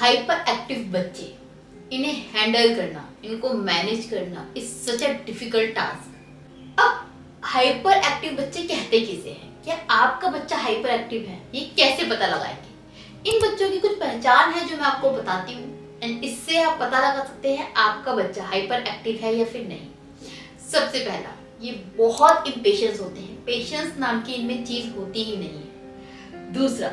Hyper active बच्चे, इन्हें handle करना, इनको मैनेज करना is such a difficult task. अब हाइपर एक्टिव बच्चे कहते किसे हैं? क्या आपका बच्चा हाइपर एक्टिव है, ये कैसे पता लगाएंगे? इन बच्चों की कुछ पहचान है जो मैं आपको बताती हूँ, एंड इससे आप पता लगा सकते हैं आपका बच्चा हाइपर एक्टिव है या फिर नहीं। सबसे पहला, ये बहुत इम्पेशंस होते हैं। पेशेंस नाम की इनमें चीज होती ही नहीं है। दूसरा,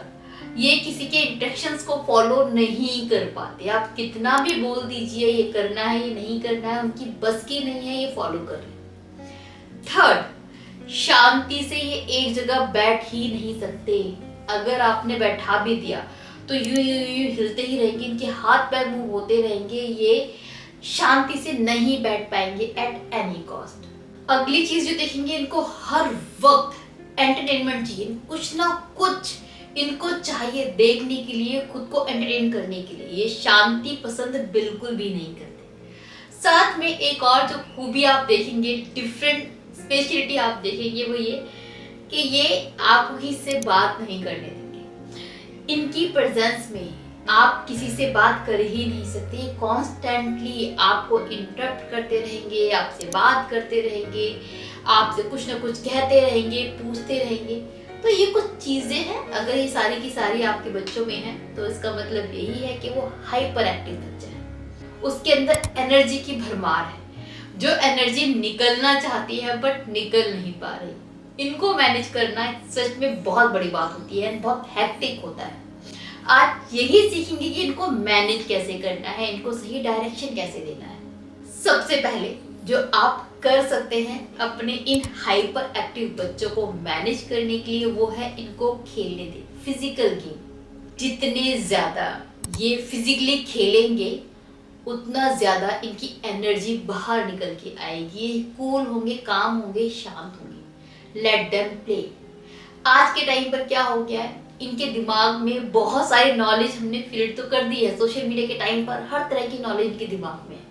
ये किसी के इंस्ट्रक्शंस को फॉलो नहीं कर पाते। आप कितना भी बोल दीजिए ये करना है, ये नहीं करना है, उनकी बस की नहीं है ये फॉलो कर ले। थर्ड, शांति से ये एक जगह बैठ ही नहीं सकते। अगर आपने बैठा भी दिया तो यू हिलते ही रहेंगे, इनके हाथ पैर मूव होते रहेंगे, ये शांति से नहीं बैठ पाएंगे एट एनी कॉस्ट। अगली चीज जो देखेंगे, इनको हर वक्त एंटरटेनमेंट चाहिए, कुछ ना कुछ इनको चाहिए देखने के लिए, खुद को एंटरटेन करने के लिए। ये शांति पसंद बिल्कुल भी नहीं करते। साथ में एक और जो खूबी आप देखेंगे, डिफरेंट स्पेशलिटी आप देखेंगे, वो ये कि ये आप ही से बात नहीं करने देंगे। इनकी प्रेजेंस में आप किसी से बात कर ही नहीं सकते। कॉन्स्टेंटली आपको इंटरप्ट करते रहेंगे, आपसे बात करते रहेंगे, आपसे कुछ ना कुछ कहते रहेंगे, पूछते रहेंगे। तो ये कुछ चीजें हैं, अगर ये सारी की सारी आपके बच्चों में हैं तो इसका मतलब यही है कि वो हाइपर एक्टिव बच्चा है। उसके अंदर एनर्जी की भरमार है, जो एनर्जी निकलना चाहती है बट निकल नहीं पा रही। इनको मैनेज करना सच में बहुत बड़ी बात होती है, बहुत हैक्टिक होता है। आज यही सीखेंगे कि इनको मैनेज कैसे करना है, इनको सही डायरेक्शन कैसे देना है। सबसे पहले जो आप कर सकते हैं अपने इन हाइपर एक्टिव बच्चों को मैनेज करने के लिए, वो है इनको खेलने दें फिजिकल गेम। जितने ज्यादा ये फिजिकली खेलेंगे उतना ज्यादा इनकी एनर्जी बाहर निकल के आएगी, कूल होंगे, काम होंगे, शांत होंगे। Let them play. आज के टाइम पर क्या हो गया है, इनके दिमाग में बहुत सारी नॉलेज हमने फीड तो कर दी है। सोशल मीडिया के टाइम पर हर तरह की नॉलेज इनके दिमाग में है,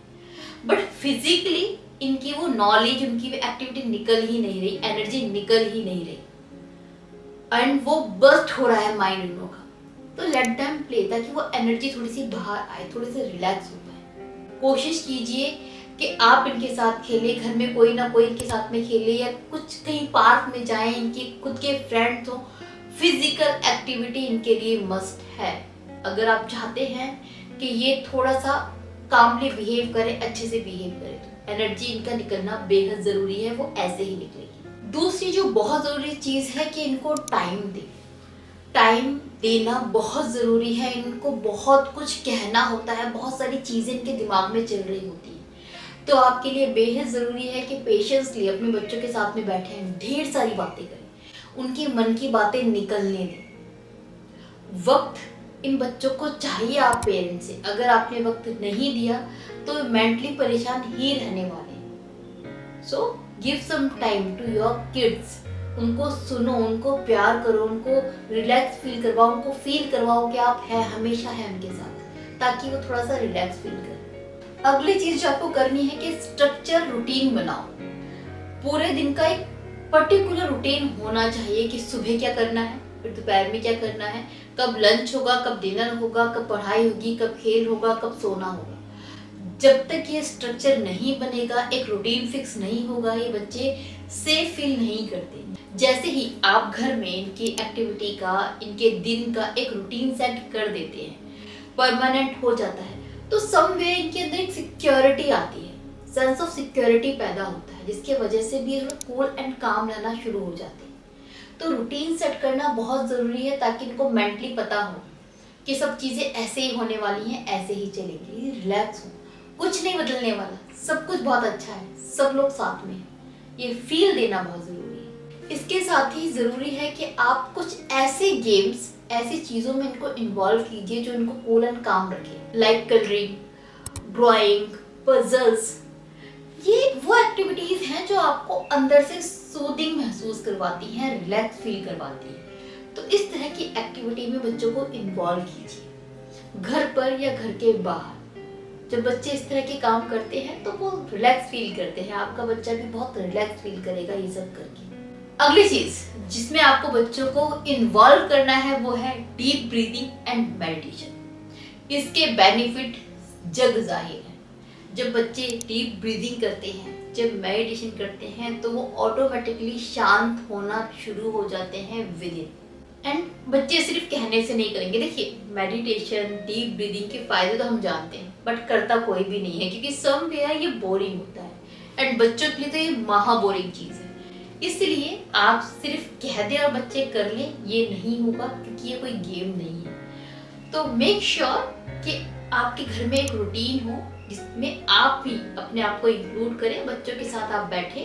बट फिजिकली इनकी वो नॉलेज, उनकी एक्टिविटी निकल ही नहीं रही, एनर्जी निकल ही नहीं रही, एंड वो बर्स्ट हो रहा है माइंड इन लोगों का। तो लेट देम प्ले, ताकि वो एनर्जी थोड़ी सी बाहर आए, थोड़े से रिलैक्स हो पाए। कोशिश कीजिए कि आप इनके साथ खेले, घर में कोई ना कोई इनके साथ में खेले, या कुछ कहीं पार्क में जाएं, इनके खुद के फ्रेंड्स हो। फिजिकल एक्टिविटी इनके लिए मस्ट है। अगर आप चाहते हैं कि ये थोड़ा सा कामली बिहेव करे, अच्छे से बिहेव करे, तो एनर्जी इनका निकलना बेहद जरूरी है, वो ऐसे ही निकलेगी। दूसरी जो बहुत जरूरी चीज है कि इनको टाइम दे। टाइम देना बहुत जरूरी है। इनको बहुत कुछ कहना होता है, बहुत सारी चीजें इनके दिमाग में चल रही होती है, तो आपके लिए बेहद जरूरी है कि पेशेंसली अपने बच्चों के साथ में बैठे हैं, ढेर सारी बातें करें, उनके मन की बातें निकलने दें। वक्त इन बच्चों को चाहिए आप पेरेंट्स से। अगर आपने वक्त नहीं दिया तो मेंटली परेशान ही रहने वाले हैं। So give some time to your kids. उनको सुनो, उनको प्यार करो, उनको रिलैक्स फील करवाओ, उनको फील करवाओ कि आप हैं, हमेशा हैं उनके साथ, ताकि वो थोड़ा सा रिलैक्स फील करें। अगली चीज जो आपको करनी है कि स्ट्रक्चर रूटीन बनाओ। पूरे दिन का एक पर्टिकुलर रूटीन होना चाहिए कि सुबह क्या करना है, फिर दोपहर में क्या करना है, कब लंच होगा, कब डिनर होगा, कब पढ़ाई होगी, कब खेल होगा, कब सोना होगा। जब तक ये स्ट्रक्चर नहीं बनेगा, एक रूटीन फिक्स नहीं होगा, ये बच्चे सेफ फील नहीं करते। जैसे ही आप घर में इनकी एक्टिविटी का, इनके दिन का एक रूटीन सेट कर देते हैं, परमानेंट हो जाता है, तो समवेयर इनके अंदर एक सिक्योरिटी आती है, सेंस ऑफ सिक्योरिटी पैदा होता है, जिसकी वजह से भी कूल एंड काम रहना शुरू हो जाते हैं। तो रूटीन सेट करना बहुत ज़रूरी है, ताकि इनको मेंटली पता हो कि सब चीज़ें ऐसे ही होने वाली हैं, ऐसे ही चलेंगी, रिलैक्स हो, कुछ नहीं बदलने वाला, सब कुछ बहुत अच्छा है, सब लोग साथ में हैं, ये फील देना बहुत ज़रूरी है। इसके साथ ही ज़रूरी है कि आप कुछ ऐसे गेम्स, ऐसी चीज़ों में इनको इन्वॉल्व कीजिए जो इनको कूल एंड काम रखे, लाइक कलरिंग, ड्राइंग, पजल्स। ये वो एक्टिविटीज़ हैं जो आपको अंदर से सूदिंग महसूस करवाती हैं, रिलैक्स फील करवाती हैं। तो इस तरह की एक्टिविटी में बच्चों को इन्वॉल्व कीजिए, घर पर या घर के बाहर। जब बच्चे इस तरह के काम करते हैं तो वो रिलैक्स फील करते हैं, आपका बच्चा भी बहुत रिलैक्स फील करेगा ये सब करके। अगली चीज जिसमें आपको बच्चों को इन्वॉल्व करना है वो है डीप ब्रीदिंग एंड मेडिटेशन। इसके बेनिफिट जग जाहिर है। जब बच्चे डीप ब्रीदिंग करते हैं, जब मेडिटेशन करते हैं, तो वो ऑटोमेटिकली शांत होना शुरू हो जाते हैं विद इन। एंड बच्चे सिर्फ कहने से नहीं करेंगे। देखिए, मेडिटेशन, डीप ब्रीदिंग के फायदे तो हम जानते हैं, बट करता कोई भी नहीं है, क्योंकि समवेयर ये बोरिंग होता है। एंड बच्चों के लिए तो ये महा बोरिंग चीज़ है। इसलिए आप सिर्फ कह दें और बच्चे कर लें, ये नहीं होगा, क्योंकि ये कोई गेम नहीं है। तो मेक श्योर कि आपके घर में एक रूटीन हो जिसमें आप भी अपने आप को इंक्लूड करें, बच्चों के साथ आप बैठें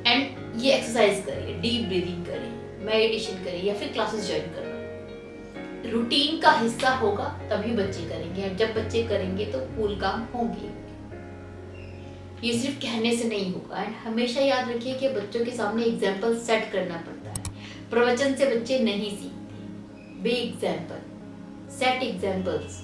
एंड ये एक्सरसाइज करें, डीप ब्रीदिंग करें, मेडिटेशन करें या फिर क्लासेस ज्वाइन करना। रूटीन का हिस्सा होगा तभी बच्चे करेंगे, और जब बच्चे करेंगे तो कूल काम होंगे। ये सिर्फ कहने से नहीं होगा। एंड हमेशा याद रखिए कि बच्चों के सामने एग्जाम्पल सेट करना पड़ता है। प्रवचन से बच्चे नहीं सीखते, by example, set examples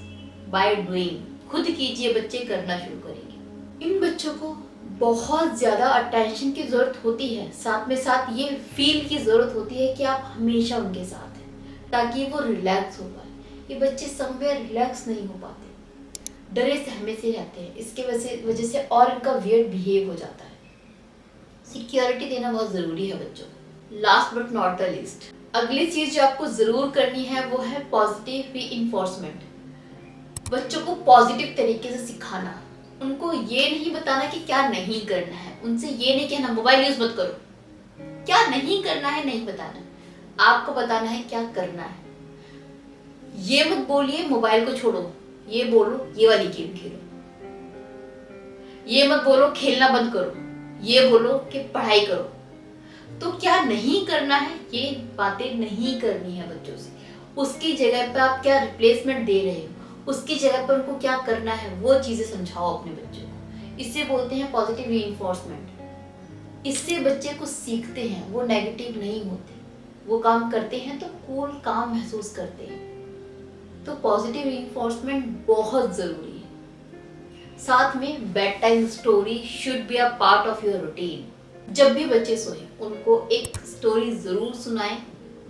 by doing. खुद कीजिए, बच्चे करना शुरू करेंगे। इन बच्चों को बहुत ज़्यादा अटेंशन की ज़रूरत होती है, साथ में साथ ये फील की ज़रूरत होती है कि आप हमेशा उनके साथ हैं, ताकि वो रिलैक्स हो पाए। ये बच्चे समवेयर रिलैक्स नहीं हो पाते, डरे सहमे से रहते हैं। इसके वजह से और इनका वियर्ड बिहेव हो जाता है। सिक्योरिटी देना बहुत ज़रूरी है बच्चों को। Last but not the least, अगली चीज़ जो आपको ज़रूर करनी है वो है पॉजिटिव रीइंफोर्समेंट। बच्चों को पॉजिटिव तरीके से सिखाना। उनको ये नहीं बताना कि क्या नहीं करना है, उनसे ये नहीं कहना मोबाइल यूज मत करो। क्या नहीं करना है नहीं बताना, आपको बताना है क्या करना है। ये मत बोलिए मोबाइल को छोड़ो, ये बोलो ये वाली गेम खेलो। ये मत बोलो खेलना बंद करो, ये बोलो कि पढ़ाई करो। तो क्या नहीं करना है, ये बातें नहीं करनी है बच्चों से। उसकी जगह पे आप क्या रिप्लेसमेंट दे रहे हो, उसकी जगह पर उनको क्या करना है वो चीजें समझाओ अपने बच्चों को। इससे बोलते हैं पॉजिटिव रीइंफोर्समेंट। इससे बच्चे कुछ सीखते हैं, वो नेगेटिव नहीं होते। वो काम करते हैं तो कूल काम महसूस करते हैं। तो पॉजिटिव रीइंफोर्समेंट बहुत जरूरी है। साथ में bed time story should be a part of your routine. जब भी बच्चे सोए उनको एक स्टोरी जरूर सुनाएं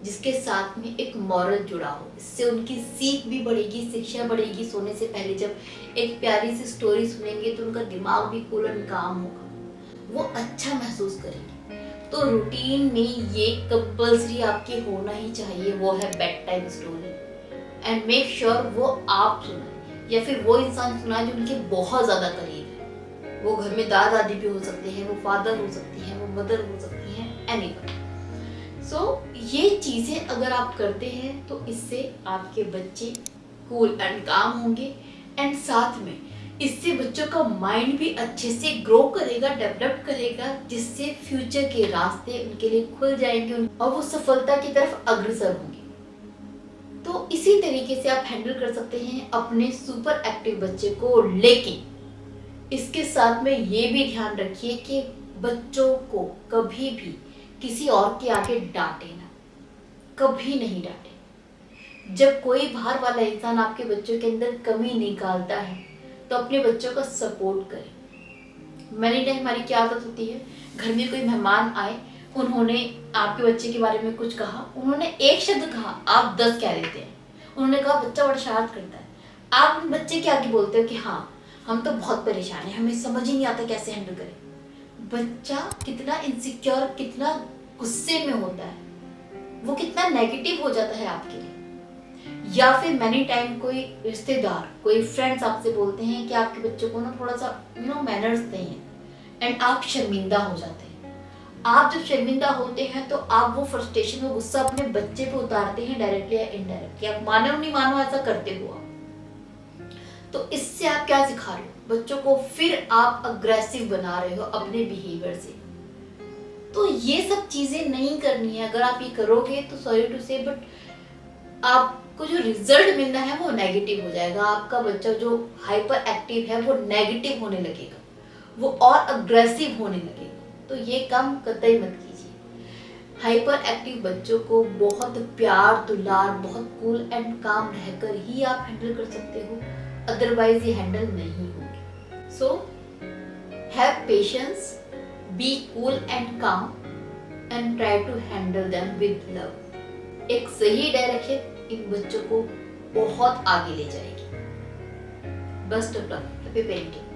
जिसके साथ में एक मॉरल जुड़ा हो। इससे उनकी सीख भी बढ़ेगी, शिक्षा बढ़ेगी। सोने से पहले जब एक प्यारी सी स्टोरी सुनेंगे तो उनका दिमाग भी कूल एंड काम होगा, वो अच्छा महसूस करेंगे। तो रूटीन में ये कंपल्सरी आपके होना ही चाहिए, वो है bed time story. And make sure वो आप सुनाए या फिर वो इंसान सुनाए जो उनके बहुत ज़्यादा करीब है। वो घर में दादा दादी भी हो सकते हैं, वो फादर हो सकती हैं, वो मदर हो सकती हैं, एनीवन। ये चीज़ें अगर आप करते हैं तो इससे आपके बच्चे कूल एंड काम होंगे। एंड साथ में इससे बच्चों का माइंड भी अच्छे से ग्रो करेगा, डेवलप करेगा, जिससे फ्यूचर के रास्ते उनके लिए खुल जाएंगे और वो सफलता की तरफ अग्रसर होंगे। तो इसी तरीके से आप हैंडल कर सकते हैं अपने सुपर एक्टिव बच्चे को। लेकिन इसके साथ में ये भी ध्यान रखिए कि बच्चों को कभी भी किसी और के आगे डांटे ना, कभी नहीं डांटे। जब कोई बाहर वाला इंसान आपके बच्चों के अंदर कमी निकालता है तो अपने बच्चों का सपोर्ट करें। मैंने टाइम हमारी क्या आदत होती है, घर में कोई मेहमान आए, उन्होंने आपके बच्चे के बारे में कुछ कहा, उन्होंने एक शब्द कहा, आप 10 कह देते हैं। उन्होंने कहा बच्चा बड़ा शरारत करता है, आप बच्चे के आगे बोलते हो कि हाँ हम तो बहुत परेशान हैं, हमें समझ ही नहीं आता कैसे हैंडल करें। बच्चा कितना इनसिक्योर, कितना गुस्से में होता है, वो कितना नेगेटिव हो जाता है आपके लिए। या फिर मैनी टाइम कोई रिश्तेदार, कोई फ्रेंड्स आपसे बोलते हैं कि आपके बच्चों को ना थोड़ा सा मैनर्स नहीं है, एंड आप शर्मिंदा हो जाते हैं। आप जब शर्मिंदा होते हैं तो आप वो फ्रस्ट्रेशन, वो गुस्सा अपने बच्चे पे उतारते हैं, डायरेक्टली या इनडायरेक्टली। आप मानो नहीं मानो ऐसा करते हो आप। तो इससे आप क्या सिखा रहे हो बच्चों को, फिर आप अग्रेसिव बना रहे हो अपने बिहेवियर से। तो ये सब चीजें नहीं करनी है। अगर आप ये करोगे तो सॉरी टू से बट आपको जो रिजल्ट मिलना है वो नेगेटिव हो जाएगा। आपका बच्चा जो हाइपर एक्टिव है वो नेगेटिव होने लगेगा, वो और अग्रेसिव होने लगेगा। तो ये काम कतई मत कीजिए। हाइपर एक्टिव बच्चों को बहुत प्यार दुलार, बहुत कूल एंड काम रहकर ही आप हैंडल कर सकते हो, अदरवाइज ये हैंडल नहीं होंगे। So have patience, be cool and calm and try to handle them with love. एक सही डायरेक्शन इन बच्चों को बहुत आगे ले जाएगी। Best of luck, happy parenting.